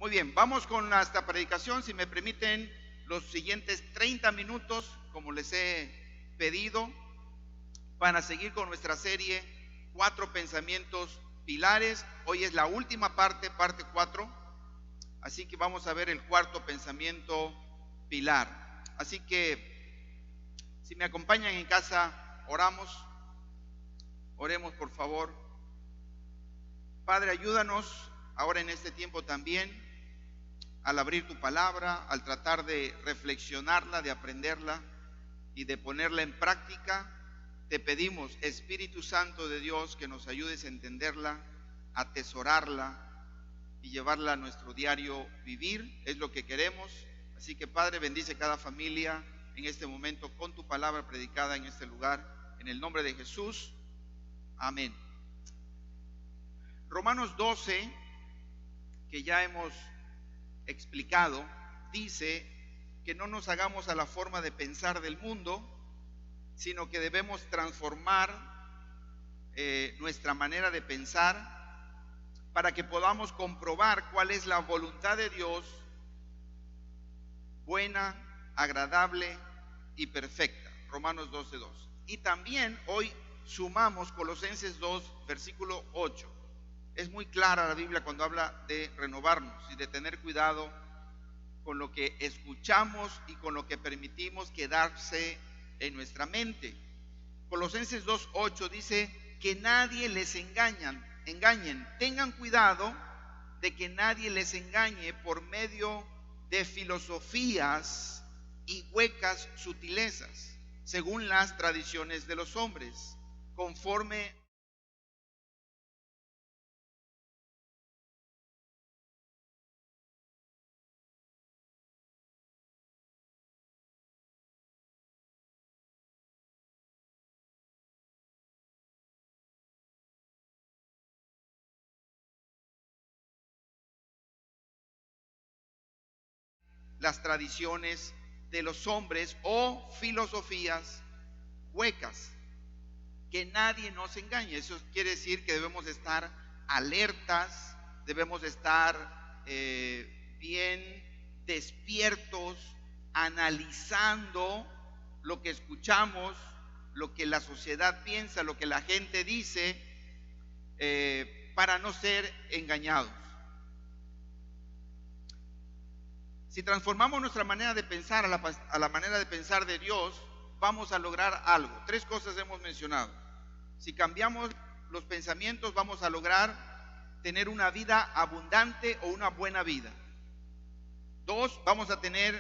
Muy bien, vamos con esta predicación. Si me permiten, los siguientes 30 minutos, como les he pedido, para seguir con nuestra serie 4 pensamientos pilares. Hoy es la última parte 4, así que vamos a ver el cuarto pensamiento pilar. Así que, si me acompañan en casa, oremos por favor. Padre, ayúdanos ahora en este tiempo también, al abrir tu palabra, al tratar de reflexionarla, de aprenderla y de ponerla en práctica. Te pedimos, Espíritu Santo de Dios, que nos ayudes a entenderla, a atesorarla y llevarla a nuestro diario vivir. Es lo que queremos. Así que, Padre, bendice cada familia en este momento con tu palabra predicada en este lugar. En el nombre de Jesús. Amén. Romanos 12, que ya hemos explicado, dice que no nos hagamos a la forma de pensar del mundo, sino que debemos transformar nuestra manera de pensar para que podamos comprobar cuál es la voluntad de Dios, buena, agradable y perfecta. Romanos 12:2. Y también hoy sumamos Colosenses 2, versículo 8. Es muy clara la Biblia cuando habla de renovarnos y de tener cuidado con lo que escuchamos y con lo que permitimos quedarse en nuestra mente. Colosenses 2:8 dice que nadie les engañen, tengan cuidado de que nadie les engañe por medio de filosofías y huecas sutilezas, según las tradiciones de los hombres, conforme las tradiciones de los hombres o filosofías huecas. Que nadie nos engañe. Eso quiere decir que debemos estar alertas, debemos estar bien despiertos, analizando lo que escuchamos, lo que la sociedad piensa, lo que la gente dice, para no ser engañados. Si transformamos nuestra manera de pensar a la manera de pensar de Dios, vamos a lograr algo. 3 cosas hemos mencionado. Si cambiamos los pensamientos, vamos a lograr tener una vida abundante o una buena vida. 2, vamos a tener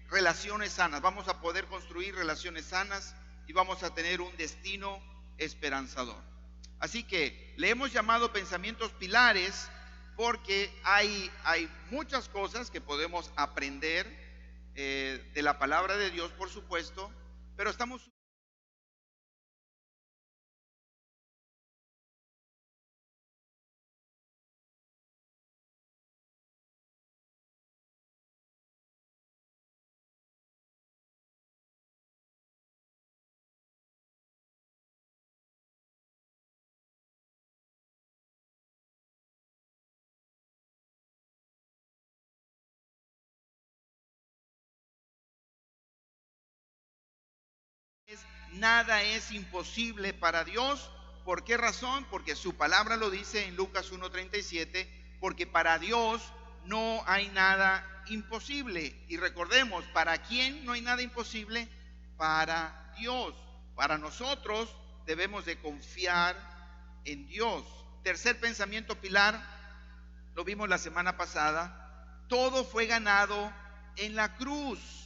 relaciones sanas, vamos a poder construir relaciones sanas y vamos a tener un destino esperanzador. Así que le hemos llamado pensamientos pilares porque hay muchas cosas que podemos aprender de la palabra de Dios, por supuesto, pero estamos nada es imposible para Dios. ¿Por qué razón? Porque su palabra lo dice en Lucas 1:37, porque para Dios no hay nada imposible. Y recordemos, ¿para quién no hay nada imposible? Para Dios. Para nosotros debemos de confiar en Dios. Tercer pensamiento pilar, lo vimos la semana pasada, todo fue ganado en la cruz.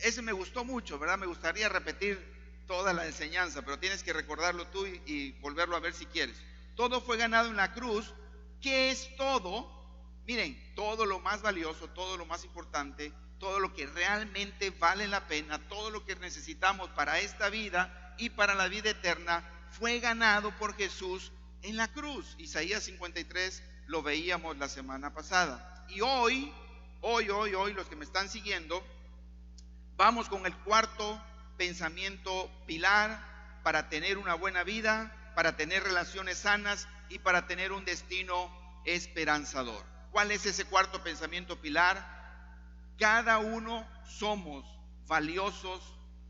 Ese me gustó mucho, ¿verdad? Me gustaría repetir toda la enseñanza, pero tienes que recordarlo tú y volverlo a ver si quieres. Todo fue ganado en la cruz. ¿Qué es todo? Miren, todo lo más valioso, todo lo más importante, todo lo que realmente vale la pena, todo lo que necesitamos para esta vida y para la vida eterna, fue ganado por Jesús en la cruz. Isaías 53 lo veíamos la semana pasada. Y hoy, los que me están siguiendo, vamos con el cuarto pensamiento pilar para tener una buena vida, para tener relaciones sanas y para tener un destino esperanzador. ¿Cuál es ese cuarto pensamiento pilar? Cada uno somos valiosos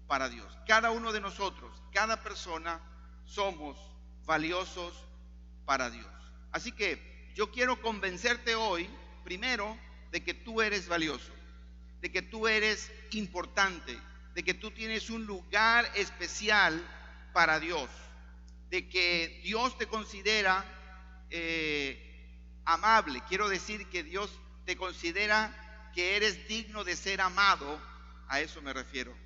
para Dios. Cada uno de nosotros, cada persona, somos valiosos para Dios. Así que yo quiero convencerte hoy, primero, de que tú eres valioso, de que tú eres importante, de que tú tienes un lugar especial para Dios, de que Dios te considera amable. Quiero decir que Dios te considera que eres digno de ser amado. A eso me refiero.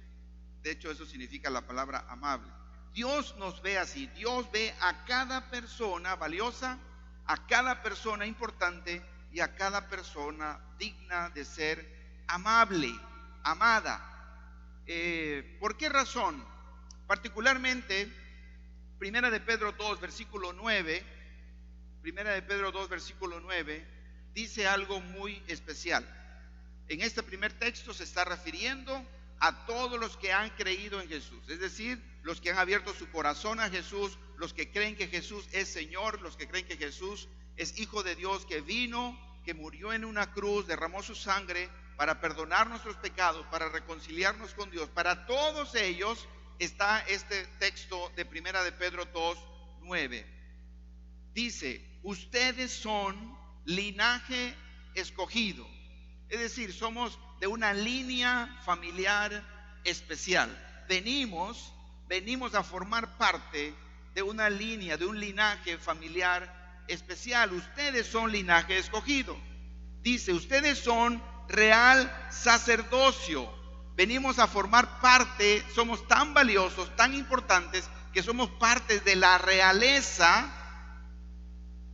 De hecho, eso significa la palabra amable. Dios nos ve así. Dios ve a cada persona valiosa, a cada persona importante y a cada persona digna de ser amable, amada. ¿Por qué razón? Particularmente, Primera de Pedro 2, versículo 9, Primera de Pedro 2, versículo 9, dice algo muy especial. En este primer texto se está refiriendo a todos los que han creído en Jesús, es decir, los que han abierto su corazón a Jesús, los que creen que Jesús es Señor, los que creen que Jesús es Hijo de Dios, que vino, que murió en una cruz, derramó su sangre para perdonar nuestros pecados, para reconciliarnos con Dios. Para todos ellos está este texto de Primera de Pedro 2, 9. Dice: ustedes son linaje escogido. Es decir, somos de una línea familiar especial. Venimos a formar parte de una línea, de un linaje familiar especial. Ustedes son linaje escogido. Dice, ustedes son real sacerdocio. Venimos a formar parte, somos tan valiosos, tan importantes, que somos parte de la realeza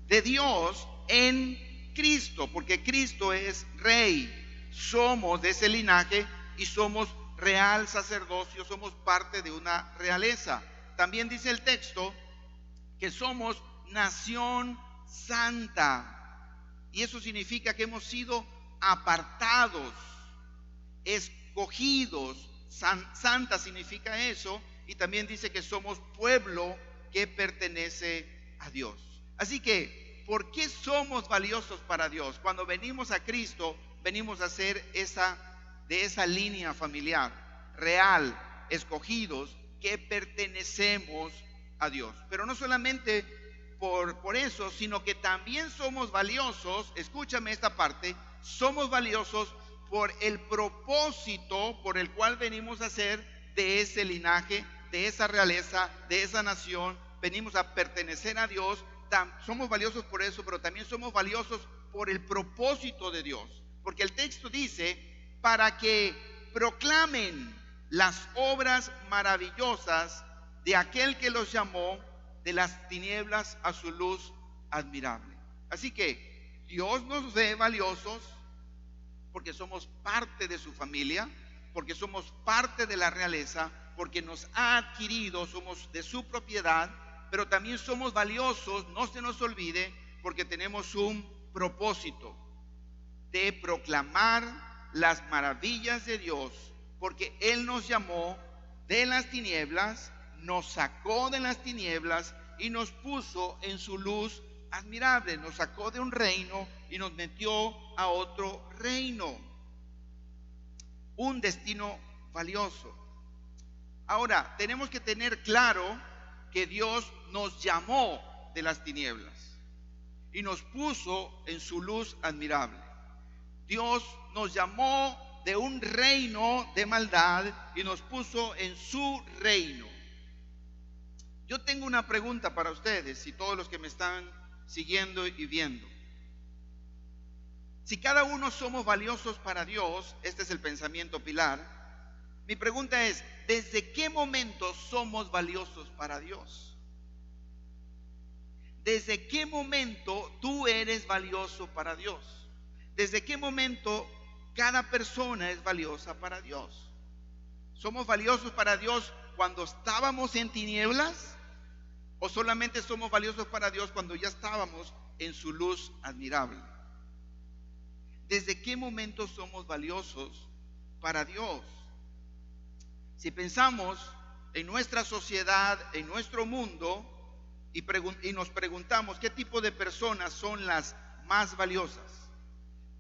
de Dios en Cristo, porque Cristo es Rey. Somos de ese linaje y somos real sacerdocio, somos parte de una realeza. También dice el texto que somos nación santa, y eso significa que hemos sido apartados, escogidos. Santa significa eso, y también dice que somos pueblo que pertenece a Dios. Así que, ¿por qué somos valiosos para Dios? Cuando venimos a Cristo, venimos a ser de esa línea familiar, real, escogidos, que pertenecemos a Dios. Pero no solamente por eso, sino que también somos valiosos, escúchame esta parte, somos valiosos por el propósito por el cual venimos a ser de ese linaje, de esa realeza, de esa nación. Venimos a pertenecer a Dios. Somos valiosos por eso, pero también somos valiosos por el propósito de Dios. Porque el texto dice, para que proclamen las obras maravillosas de aquel que los llamó de las tinieblas a su luz admirable. Así que Dios nos ve valiosos porque somos parte de su familia, porque somos parte de la realeza, porque nos ha adquirido, somos de su propiedad. Pero también somos valiosos, no se nos olvide, porque tenemos un propósito de proclamar las maravillas de Dios, porque Él nos llamó de las tinieblas, nos sacó de las tinieblas y nos puso en su luz admirable. Nos sacó de un reino y nos metió a otro reino, un destino valioso. Ahora, tenemos que tener claro que Dios nos llamó de las tinieblas y nos puso en su luz admirable. Dios nos llamó de un reino de maldad y nos puso en su reino. Yo tengo una pregunta para ustedes y todos los que me están siguiendo y viendo. Si cada uno somos valiosos para Dios, este es el pensamiento pilar. Mi pregunta es, ¿desde qué momento somos valiosos para Dios? ¿Desde qué momento tú eres valioso para Dios? ¿Desde qué momento cada persona es valiosa para Dios? ¿Somos valiosos para Dios cuando estábamos en tinieblas? ¿O solamente somos valiosos para Dios cuando ya estábamos en su luz admirable? ¿Desde qué momento somos valiosos para Dios? Si pensamos en nuestra sociedad, en nuestro mundo, y nos preguntamos qué tipo de personas son las más valiosas,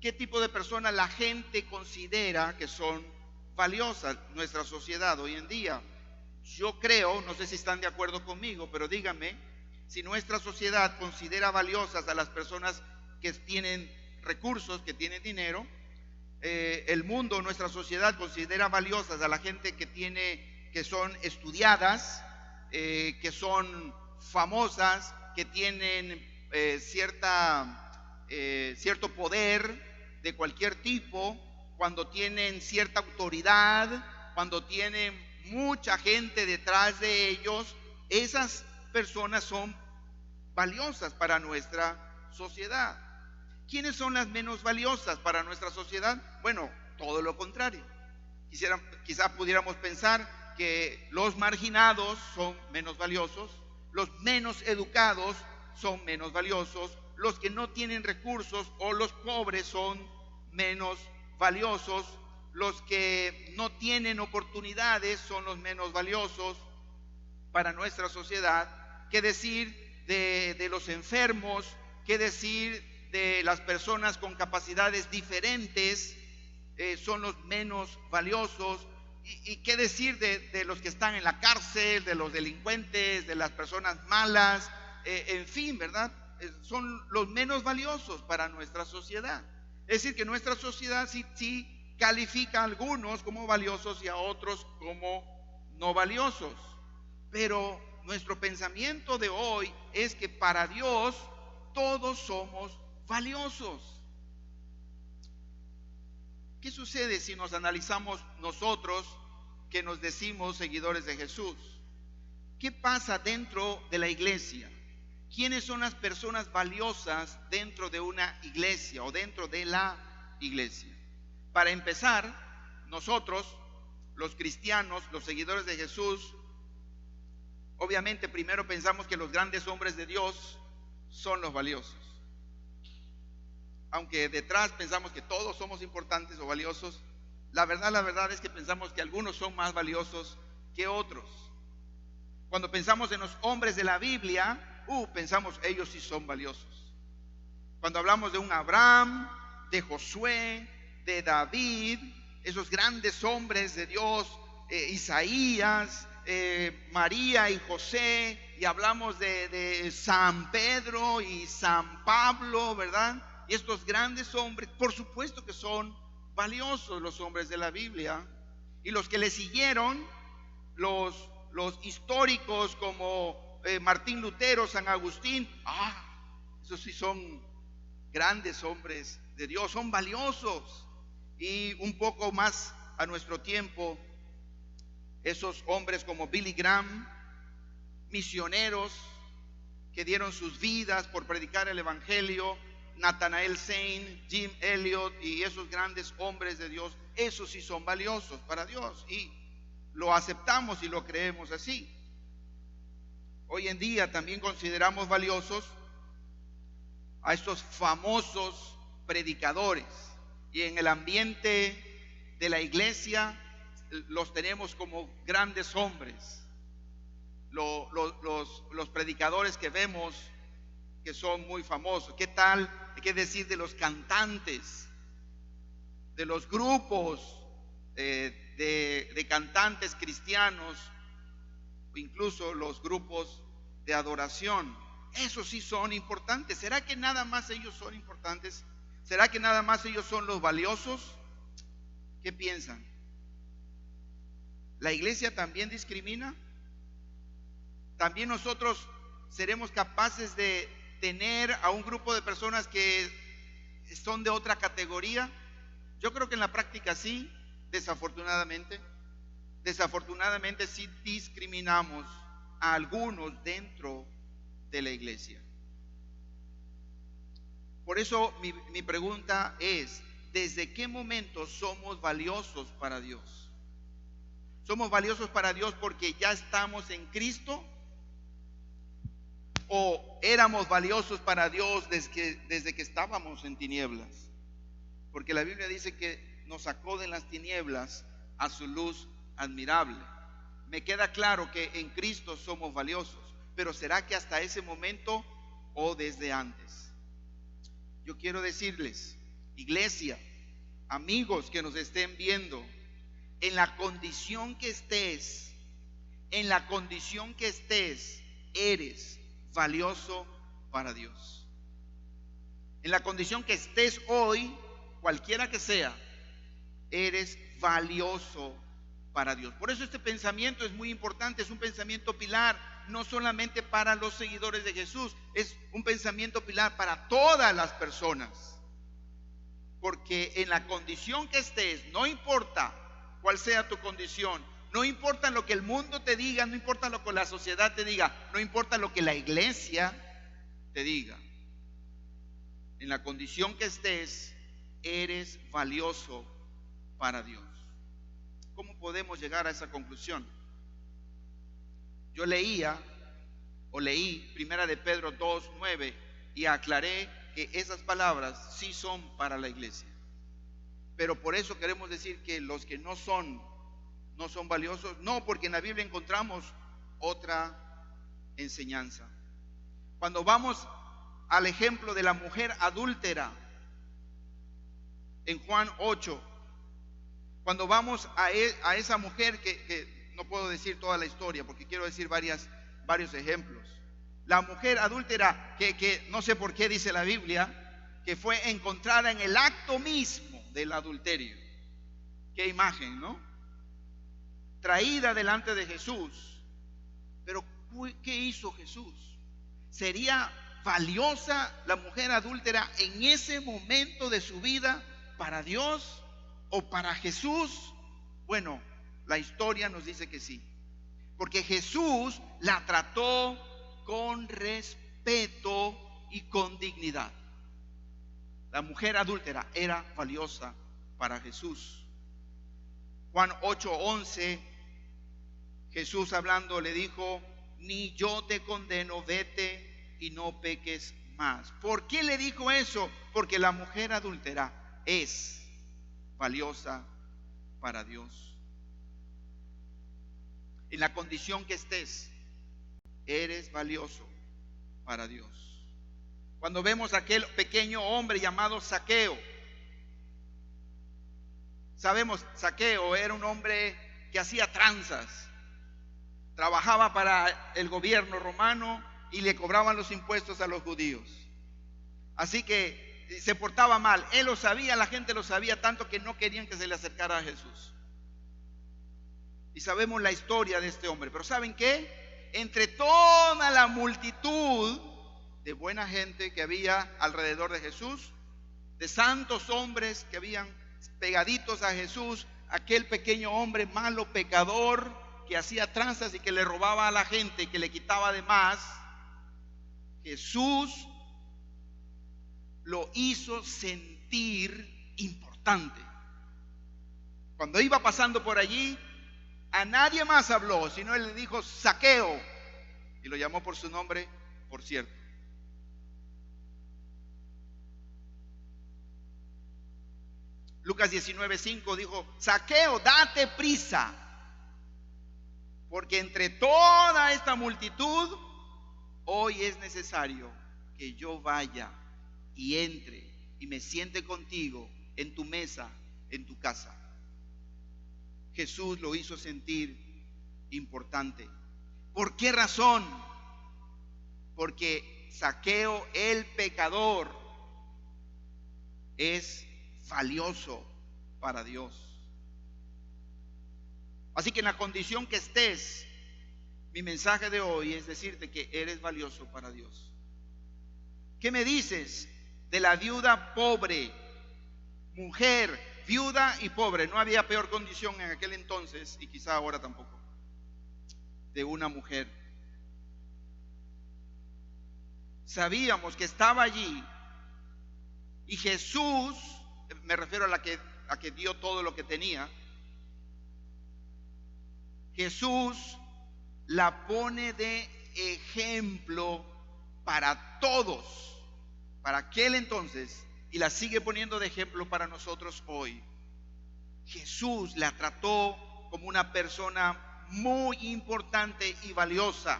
¿Qué tipo de personas la gente considera que son valiosas en nuestra sociedad hoy en día? Yo creo, no sé si están de acuerdo conmigo, pero díganme, si nuestra sociedad considera valiosas a las personas que tienen recursos, que tienen dinero, el mundo, nuestra sociedad considera valiosas a la gente que son estudiadas, que son famosas, que tienen cierto poder de cualquier tipo, cuando tienen cierta autoridad, cuando tienen mucha gente detrás de ellos. Esas personas son valiosas para nuestra sociedad. ¿Quiénes son las menos valiosas para nuestra sociedad? Bueno, todo lo contrario. Quizá pudiéramos pensar que los marginados son menos valiosos, los menos educados son menos valiosos, los que no tienen recursos o los pobres son menos valiosos, los que no tienen oportunidades son los menos valiosos para nuestra sociedad. ¿Qué decir de los enfermos? ¿Qué decir de las personas con capacidades diferentes? Son los menos valiosos. ¿Y qué decir de los que están en la cárcel, de los delincuentes, de las personas malas? En fin, ¿verdad? Son los menos valiosos para nuestra sociedad. Es decir, que nuestra sociedad sí califica a algunos como valiosos y a otros como no valiosos. Pero nuestro pensamiento de hoy es que para Dios todos somos valiosos. ¿Qué sucede si nos analizamos nosotros que nos decimos seguidores de Jesús? ¿Qué pasa dentro de la iglesia? ¿Quiénes son las personas valiosas dentro de una iglesia o dentro de la iglesia? Para empezar, nosotros, los cristianos, los seguidores de Jesús, obviamente primero pensamos que los grandes hombres de Dios son los valiosos. Aunque detrás pensamos que todos somos importantes o valiosos, la verdad es que pensamos que algunos son más valiosos que otros. Cuando pensamos en los hombres de la Biblia, pensamos ellos sí son valiosos. Cuando hablamos de un Abraham, de Josué, de David, esos grandes hombres de Dios, Isaías, María y José, y hablamos de San Pedro y San Pablo, ¿verdad? Y estos grandes hombres, por supuesto que son valiosos los hombres de la Biblia. Y los que le siguieron, los históricos como Martín Lutero, San Agustín, esos sí son grandes hombres de Dios, son valiosos. Y un poco más a nuestro tiempo, esos hombres como Billy Graham, misioneros que dieron sus vidas por predicar el evangelio, Nathanael Saint, Jim Elliot y esos grandes hombres de Dios, esos sí son valiosos para Dios y lo aceptamos y lo creemos así. Hoy en día también consideramos valiosos a estos famosos predicadores, y en el ambiente de la iglesia los tenemos como grandes hombres. Los predicadores que vemos que son muy famosos. ¿Qué tal? ¿Qué decir de los cantantes? De los grupos de cantantes cristianos, incluso los grupos de adoración. Esos sí son importantes. ¿Será que nada más ellos son importantes? ¿Será que nada más ellos son los valiosos? ¿Qué piensan? ¿La iglesia también discrimina? ¿También nosotros seremos capaces de tener a un grupo de personas que son de otra categoría? Yo creo que en la práctica sí, desafortunadamente sí discriminamos a algunos dentro de la iglesia. Por eso mi pregunta es, ¿desde qué momento somos valiosos para Dios? ¿Somos valiosos para Dios porque ya estamos en Cristo? ¿O éramos valiosos para Dios desde que estábamos en tinieblas? Porque la Biblia dice que nos sacó de las tinieblas a su luz admirable. Me queda claro que en Cristo somos valiosos, pero ¿será que hasta ese momento o desde antes? Yo quiero decirles Iglesia, amigos que nos estén viendo, en la condición que estés, eres valioso para Dios. En la condición que estés hoy, cualquiera que sea, eres valioso para Dios. Por eso este pensamiento es muy importante, es un pensamiento pilar, no solamente para los seguidores de Jesús, es un pensamiento pilar para todas las personas. Porque en la condición que estés, no importa cuál sea tu condición, no importa lo que el mundo te diga, no importa lo que la sociedad te diga, no importa lo que la iglesia te diga, en la condición que estés, eres valioso para Dios. ¿Cómo podemos llegar a esa conclusión? Yo leí Primera de Pedro 2:9 y aclaré que esas palabras sí son para la iglesia. Pero por eso queremos decir que los que no son valiosos, no, porque en la Biblia encontramos otra enseñanza. Cuando vamos al ejemplo de la mujer adúltera en Juan 8, cuando vamos a esa mujer que no puedo decir toda la historia porque quiero decir varios ejemplos. La mujer adúltera que no sé por qué dice la Biblia que fue encontrada en el acto mismo del adulterio. Qué imagen, ¿no? Traída delante de Jesús. Pero ¿qué hizo Jesús? ¿Sería valiosa la mujer adúltera en ese momento de su vida para Dios o para Jesús? Bueno, la historia nos dice que sí, porque Jesús la trató con respeto y con dignidad. La mujer adúltera era valiosa para Jesús. Juan 8:11, Jesús hablando le dijo: ni yo te condeno, vete y no peques más. ¿Por qué le dijo eso? Porque la mujer adúltera es valiosa para Dios. En la condición que estés, eres valioso para Dios. Cuando vemos a aquel pequeño hombre llamado Zaqueo, sabemos, Zaqueo era un hombre que hacía tranzas, trabajaba para el gobierno romano y le cobraban los impuestos a los judíos. Así que se portaba mal. Él lo sabía, la gente lo sabía, tanto que no querían que se le acercara a Jesús. Y sabemos la historia de este hombre. Pero ¿saben qué? Entre toda la multitud de buena gente que había alrededor de Jesús, de santos hombres que habían pegaditos a Jesús, aquel pequeño hombre malo, pecador, que hacía tranzas y que le robaba a la gente y que le quitaba de más, Jesús lo hizo sentir importante. Cuando iba pasando por allí, a nadie más habló, sino él le dijo: Zaqueo, y lo llamó por su nombre, por cierto. Lucas 19:5 dijo: Zaqueo, date prisa, porque entre toda esta multitud hoy es necesario que yo vaya y entre y me siente contigo en tu mesa, en tu casa. Jesús lo hizo sentir importante. ¿Por qué razón? Porque Zaqueo, el pecador, es valioso para Dios. Así que en la condición que estés, mi mensaje de hoy es decirte que eres valioso para Dios. ¿Qué me dices de la viuda pobre? Mujer, viuda y pobre. No había peor condición en aquel entonces, y quizá ahora tampoco, de una mujer. Sabíamos que estaba allí y Jesús, me refiero a la que dio todo lo que tenía, Jesús la pone de ejemplo para todos, para aquel entonces, y la sigue poniendo de ejemplo para nosotros hoy. Jesús la trató como una persona muy importante y valiosa.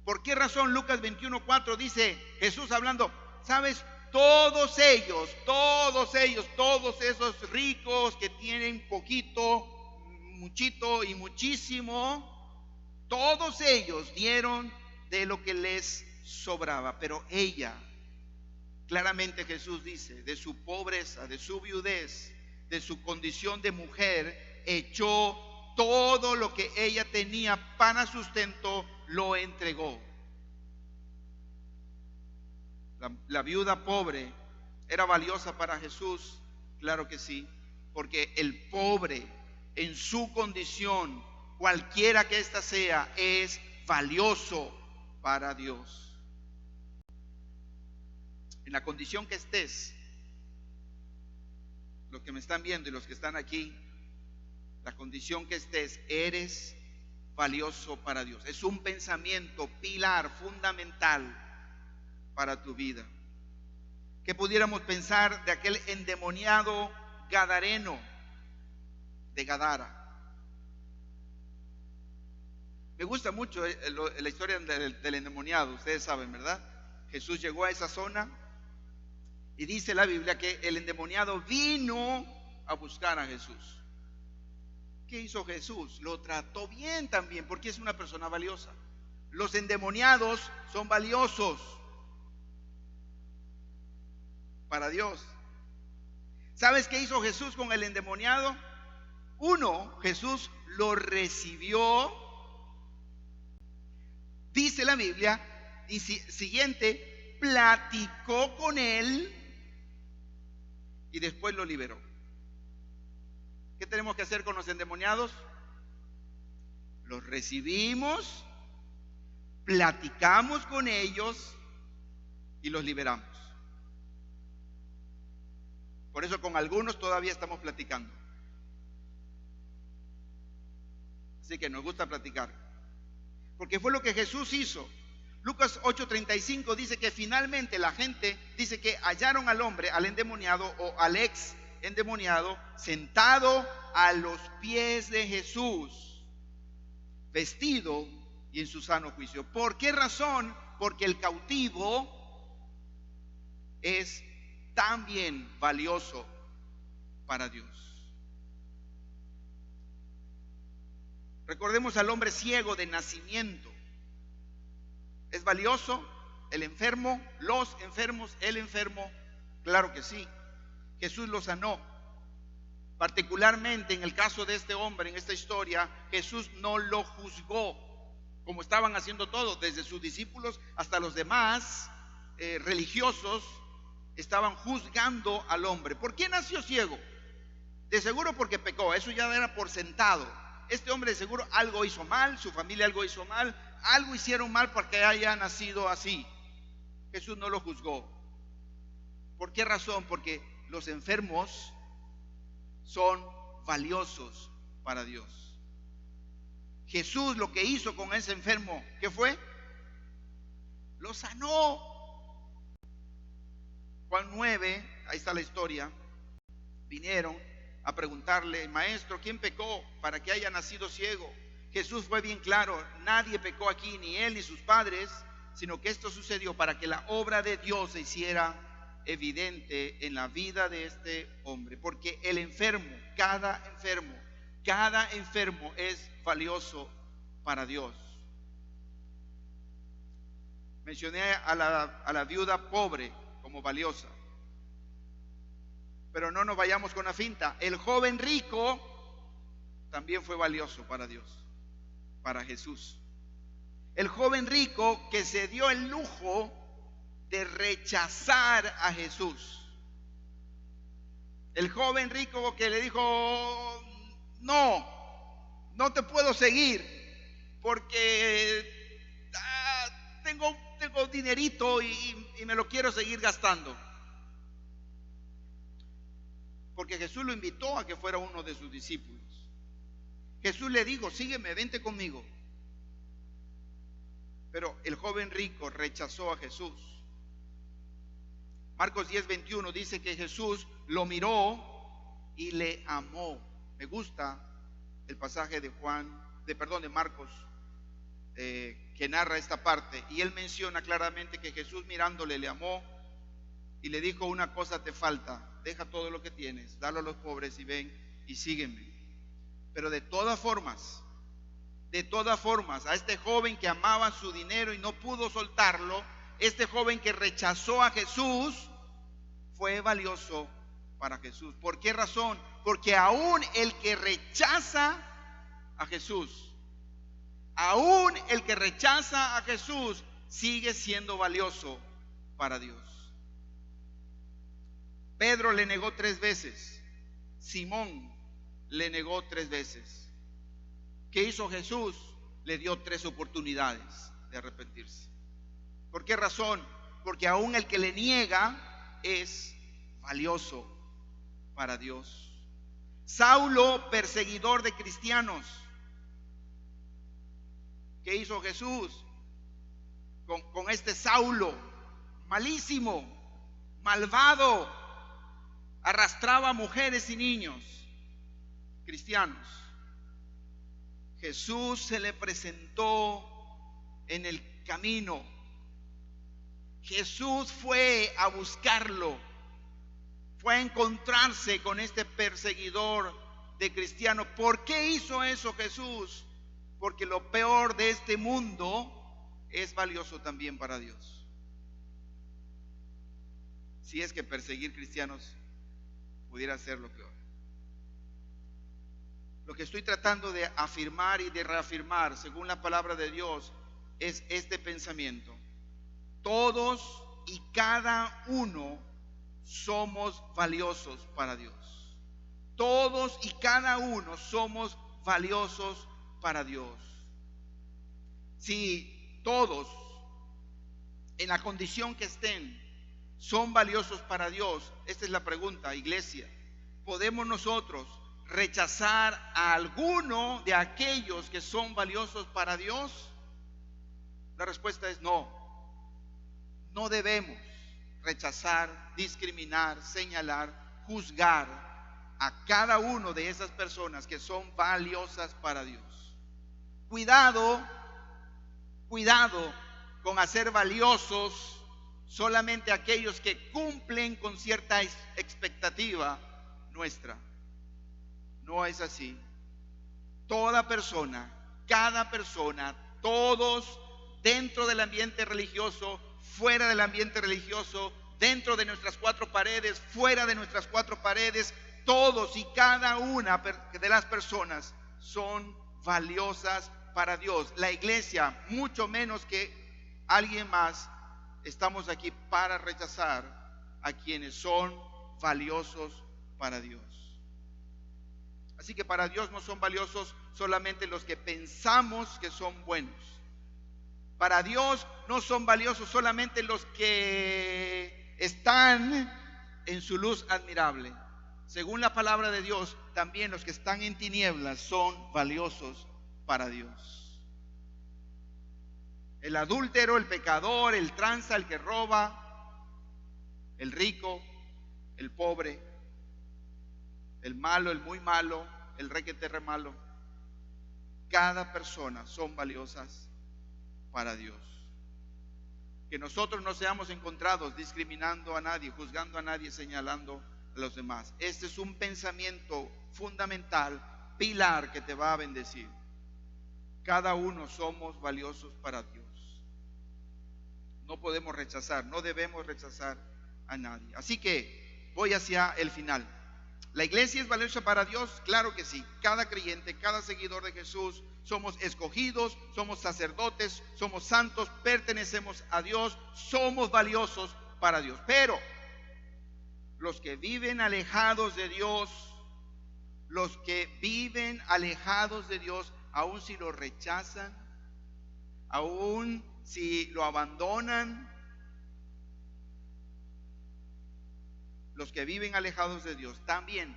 ¿Por qué razón? Lucas 21:4 dice Jesús hablando: ¿sabes todos ellos, todos esos ricos que tienen poquito, muchito y muchísimo, todos ellos dieron de lo que les sobraba. Pero ella, claramente Jesús dice, de su pobreza, de su viudez, de su condición de mujer, echó todo lo que ella tenía para sustento, lo entregó. La viuda pobre era valiosa para Jesús, claro que sí, porque el pobre en su condición, cualquiera que ésta sea, es valioso para Dios. En la condición que estés, los que me están viendo y los que están aquí, la condición que estés, eres valioso para Dios. Es un pensamiento pilar, fundamental para tu vida. ¿Qué pudiéramos pensar de aquel endemoniado gadareno de Gadara? Me gusta mucho la historia del endemoniado, ustedes saben, ¿verdad? Jesús llegó a esa zona y dice la Biblia que el endemoniado vino a buscar a Jesús. ¿Qué hizo Jesús? Lo trató bien también, porque es una persona valiosa. Los endemoniados son valiosos para Dios. ¿Sabes qué hizo Jesús con el endemoniado? Uno, Jesús lo recibió. Dice la Biblia, y siguiente, platicó con él y después lo liberó. ¿Qué tenemos que hacer con los endemoniados? Los recibimos, platicamos con ellos y los liberamos. Por eso con algunos todavía estamos platicando. Así que nos gusta platicar, porque fue lo que Jesús hizo. Lucas 8:35 dice que finalmente la gente dice que hallaron al hombre, al endemoniado o al ex endemoniado, sentado a los pies de Jesús, vestido y en su sano juicio. ¿Por qué razón? Porque el cautivo es también valioso para Dios. Recordemos al hombre ciego de nacimiento. ¿Es valioso el enfermo, los enfermos, el enfermo? Claro que sí. Jesús lo sanó. Particularmente en el caso de este hombre, en esta historia, Jesús no lo juzgó como estaban haciendo todos, desde sus discípulos hasta los demás religiosos. Estaban juzgando al hombre. ¿Por qué nació ciego? De seguro porque pecó, eso ya era por sentado. Este hombre de seguro algo hizo mal, su familia algo hizo mal, algo hicieron mal para que haya nacido así. Jesús no lo juzgó. ¿Por qué razón? Porque los enfermos son valiosos para Dios. Jesús lo que hizo con ese enfermo, ¿qué fue? Lo sanó. Juan 9, ahí está la historia. Vinieron a preguntarle, maestro, ¿quién pecó para que haya nacido ciego? Jesús fue bien claro, nadie pecó aquí, ni él ni sus padres, sino que esto sucedió para que la obra de Dios se hiciera evidente en la vida de este hombre. Porque el enfermo, cada enfermo es valioso para Dios. Mencioné a la viuda pobre como valiosa, pero no nos vayamos con la finta. El joven rico también fue valioso para Dios, para Jesús. El joven rico que se dio el lujo de rechazar a Jesús. El joven rico que le dijo, no te puedo seguir porque tengo dinerito y me lo quiero seguir gastando. Porque Jesús lo invitó a que fuera uno de sus discípulos. Jesús le dijo, sígueme, vente conmigo. Pero el joven rico rechazó a Jesús. Marcos 10:21 dice que Jesús lo miró y le amó. Me gusta el pasaje de Marcos que narra esta parte, y él menciona claramente que Jesús mirándole le amó. y le dijo: una cosa te falta, deja todo lo que tienes, dalo a los pobres y ven y sígueme. Pero de todas formas, a este joven que amaba su dinero y no pudo soltarlo, este joven que rechazó a Jesús, fue valioso para Jesús. ¿Por qué razón? Porque aún el que rechaza a Jesús, sigue siendo valioso para Dios. Pedro le negó 3 veces. Simón le negó 3 veces. ¿Qué hizo Jesús? Le dio 3 oportunidades de arrepentirse. ¿Por qué razón? Porque aún el que le niega es valioso para Dios. Saulo, perseguidor de cristianos. ¿Qué hizo Jesús con este Saulo? Malísimo, malvado, arrastraba a mujeres y niños cristianos. Jesús se le presentó en el camino. Jesús fue a buscarlo, fue a encontrarse con este perseguidor de cristianos. ¿Por qué hizo eso Jesús? Porque lo peor de este mundo es valioso también para Dios. Si es que perseguir cristianos pudiera ser lo peor. Lo que estoy tratando de afirmar y de reafirmar según la palabra de Dios es este pensamiento: todos y cada uno somos valiosos para Dios. Todos y cada uno somos valiosos para Dios. Si todos, en la condición que estén, son valiosos para Dios, esta es la pregunta, iglesia: ¿podemos nosotros rechazar a alguno de aquellos que son valiosos para Dios? La respuesta es no. No debemos rechazar, discriminar, señalar, juzgar a cada uno de esas personas que son valiosas para Dios. Cuidado con hacer valiosos solamente aquellos que cumplen con cierta expectativa nuestra. No es así. Toda persona, cada persona, todos, dentro del ambiente religioso, fuera del ambiente religioso, dentro de nuestras 4 paredes, fuera de nuestras 4 paredes, todos y cada una de las personas son valiosas para Dios. La iglesia, mucho menos que alguien más, estamos aquí para rechazar a quienes son valiosos para Dios. Así que para Dios no son valiosos solamente los que pensamos que son buenos. Para Dios no son valiosos solamente los que están en su luz admirable. Según la palabra de Dios, también los que están en tinieblas son valiosos para Dios. El adúltero, el pecador, el tranza, el que roba, el rico, el pobre, el malo, el muy malo, el requete re malo, cada persona son valiosas para Dios. Que nosotros no seamos encontrados discriminando a nadie, juzgando a nadie, señalando a los demás. Este es un pensamiento fundamental, pilar, que te va a bendecir. Cada uno somos valiosos para Dios. No podemos rechazar, no debemos rechazar a nadie. Así que voy hacia el final. ¿La iglesia es valiosa para Dios? Claro que sí. Cada creyente, cada seguidor de Jesús, somos escogidos, somos sacerdotes, somos santos, pertenecemos a Dios, somos valiosos para Dios. Pero los que viven alejados de Dios, aun si lo rechazan, aun si lo abandonan, los que viven alejados de Dios también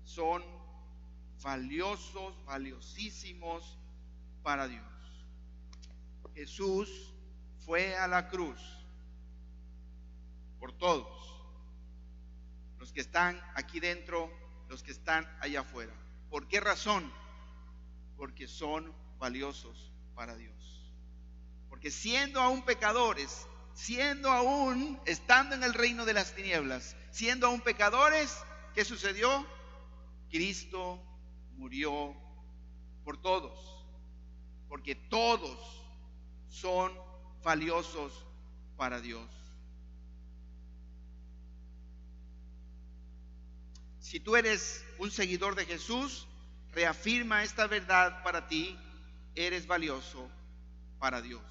son valiosos, valiosísimos para Dios. Jesús fue a la cruz por todos, los que están aquí dentro, los que están allá afuera. ¿Por qué razón? Porque son valiosos para Dios. Porque siendo aún pecadores, siendo aún, estando en el reino de las tinieblas, siendo aún pecadores, ¿qué sucedió? Cristo murió por todos, porque todos son valiosos para Dios. Si tú eres un seguidor de Jesús, reafirma esta verdad para ti: eres valioso para Dios.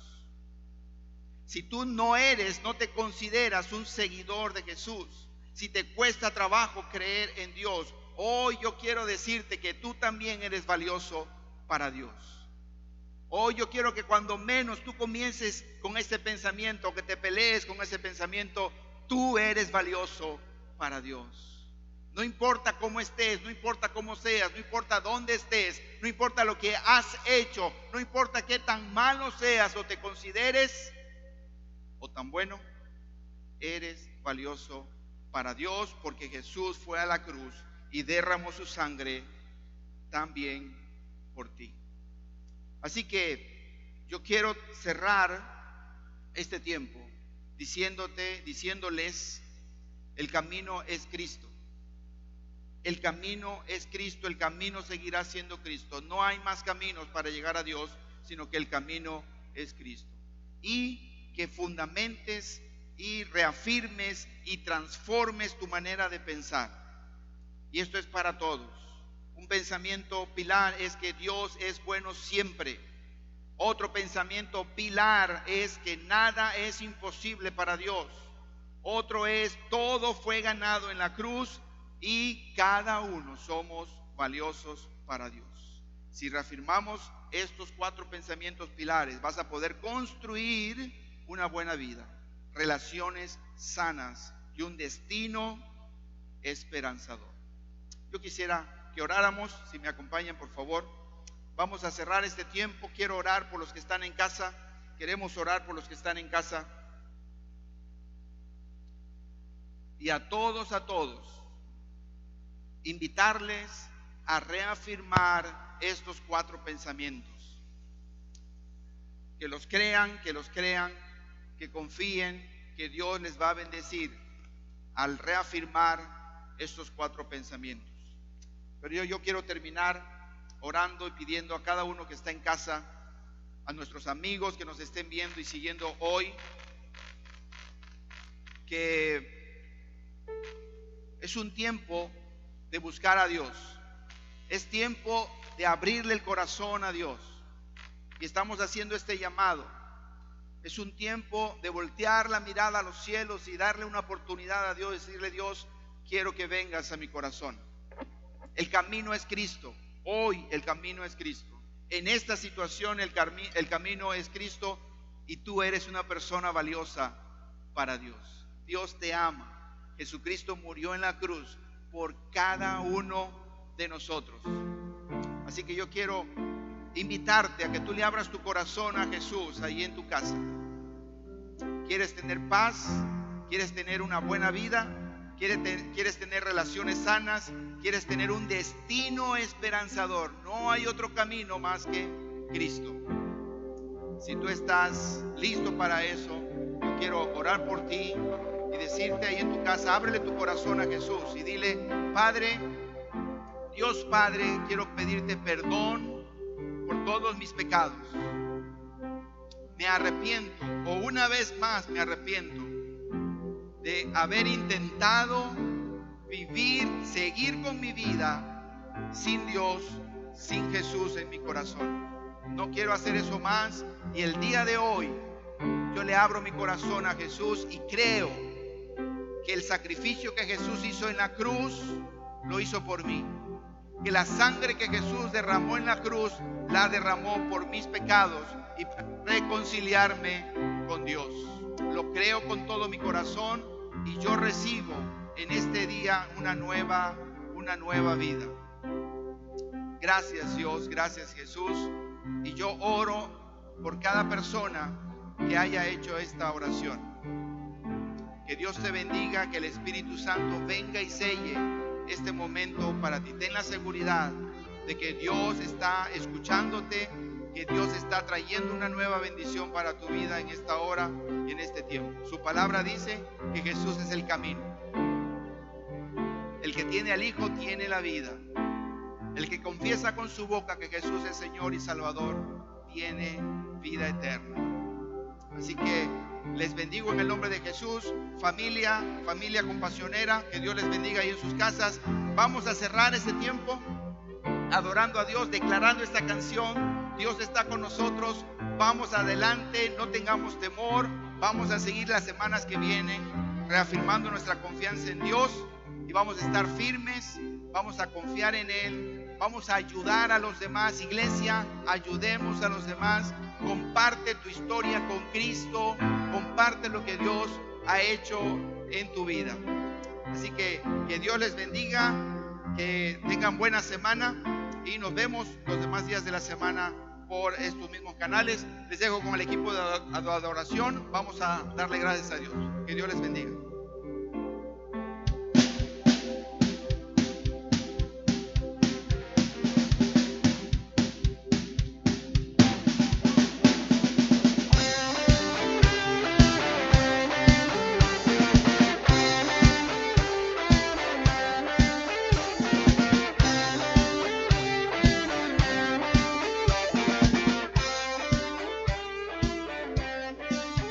Si tú no te consideras un seguidor de Jesús, si te cuesta trabajo creer en Dios, hoy yo quiero decirte que tú también eres valioso para Dios. Hoy yo quiero que cuando menos tú comiences con este pensamiento, que te pelees con ese pensamiento: tú eres valioso para Dios. No importa cómo estés, no importa cómo seas, no importa dónde estés, no importa lo que has hecho, no importa qué tan malo seas o te consideres o tan bueno, eres valioso para Dios, porque Jesús fue a la cruz y derramó su sangre también por ti. Así que yo quiero cerrar este tiempo diciéndoles: el camino es Cristo. El camino es Cristo, el camino seguirá siendo Cristo. No hay más caminos para llegar a Dios, sino que el camino es Cristo. Y que fundamentes y reafirmes y transformes tu manera de pensar. Y esto es para todos. Un pensamiento pilar es que Dios es bueno siempre. Otro pensamiento pilar es que nada es imposible para Dios. Otro es: todo fue ganado en la cruz y cada uno somos valiosos para Dios. Si reafirmamos estos 4 pensamientos pilares, vas a poder construir una buena vida, relaciones sanas y un destino esperanzador. Yo quisiera que oráramos. Si me acompañan, por favor. Vamos a cerrar este tiempo. Quiero orar por los que están en casa. Queremos orar por los que están en casa. Y a todos, invitarles a reafirmar estos 4 pensamientos. Que los crean, que confíen que Dios les va a bendecir al reafirmar estos 4 pensamientos. Pero yo quiero terminar orando y pidiendo a cada uno que está en casa, a nuestros amigos que nos estén viendo y siguiendo hoy, que es un tiempo de buscar a Dios. Es tiempo de abrirle el corazón a Dios. Y estamos haciendo este llamado. Es un tiempo de voltear la mirada a los cielos y darle una oportunidad a Dios, decirle: Dios, quiero que vengas a mi corazón. El camino es Cristo. Hoy el camino es Cristo. En esta situación el camino es Cristo, y tú eres una persona valiosa para Dios. Dios te ama. Jesucristo murió en la cruz por cada uno de nosotros. Así que yo quiero invitarte a que tú le abras tu corazón a Jesús ahí en tu casa. ¿Quieres tener paz? ¿Quieres tener una buena vida? ¿Quieres tener relaciones sanas? ¿Quieres tener un destino esperanzador? No hay otro camino más que Cristo. Si tú estás listo para eso, yo quiero orar por ti y decirte ahí en tu casa: ábrele tu corazón a Jesús y dile: Padre, Dios Padre, quiero pedirte perdón por todos mis pecados. Me arrepiento, o una vez más me arrepiento de haber intentado seguir con mi vida sin Dios, sin Jesús en mi corazón. No quiero hacer eso más, y el día de hoy yo le abro mi corazón a Jesús y creo que el sacrificio que Jesús hizo en la cruz lo hizo por mí, que la sangre que Jesús derramó en la cruz la derramó por mis pecados y para reconciliarme con Dios. Lo creo con todo mi corazón y yo recibo en este día una nueva vida. Gracias Dios, gracias Jesús. Y yo oro por cada persona que haya hecho esta oración. Que Dios te bendiga, que el Espíritu Santo venga y selle este momento para ti. Ten la seguridad de que Dios está escuchándote que Dios está trayendo una nueva bendición para tu vida en esta hora y en este tiempo. Su palabra dice que Jesús es el camino. El que tiene al Hijo tiene la vida. El que confiesa con su boca que Jesús es Señor y Salvador tiene vida eterna. Así que les bendigo en el nombre de Jesús. Familia compasionera, que Dios les bendiga ahí en sus casas. Vamos a cerrar este tiempo adorando a Dios, declarando esta canción. Dios está con nosotros. Vamos adelante, no tengamos temor. Vamos a seguir las semanas que vienen reafirmando nuestra confianza en Dios, y vamos a estar firmes, vamos a confiar en Él, vamos a ayudar a los demás. Iglesia, ayudemos a los demás. Comparte tu historia con Cristo, comparte lo que Dios ha hecho en tu vida. Así que Dios les bendiga, que tengan buena semana y nos vemos los demás días de la semana por estos mismos canales. Les dejo con el equipo de adoración. Vamos a darle gracias a Dios. Que Dios les bendiga.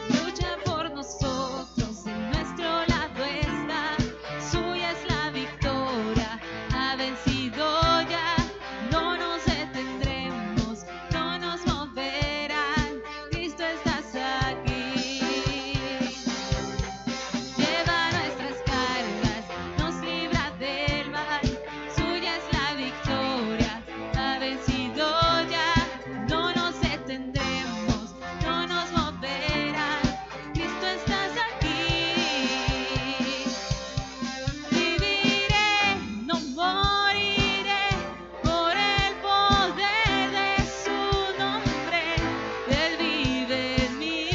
Lucha por nosotros, en nuestro lado está, suya es la victoria, ha vencido ya, no nos detendremos, no nos moverán, Cristo estás aquí. Lleva nuestras cargas, nos libra del mal, suya es la victoria, ha vencido ya, no nos detendremos, no nos moverán, Cristo estás aquí. Viviré, no moriré, por el poder de su nombre. Él vive en mí,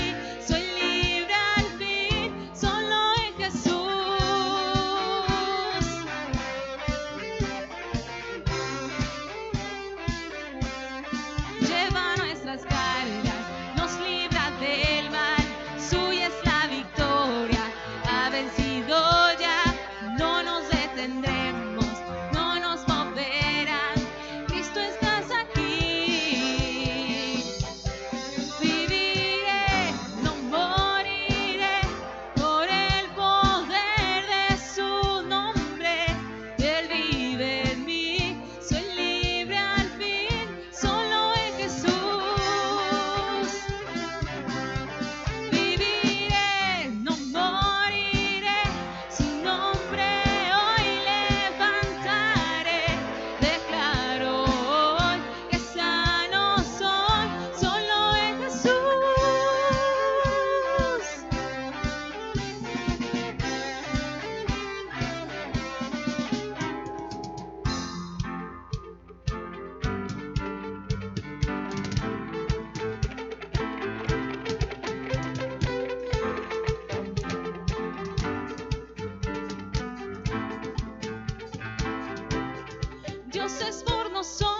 soy libre al fin, solo en Jesús. Lleva nuestras cargas, nos libra del mal, suya es la victoria, ha vencido ya, no nos detendremos, no nos moverán, Cristo estás aquí. Viviré, no moriré, por el poder de su nombre. Él vive en mí, soy libre al fin, solo en Jesús. Viviré, no moriré, su nombre hoy levantaré. Declaro hoy que sano soy, solo en Jesús. Dios es por nosotros.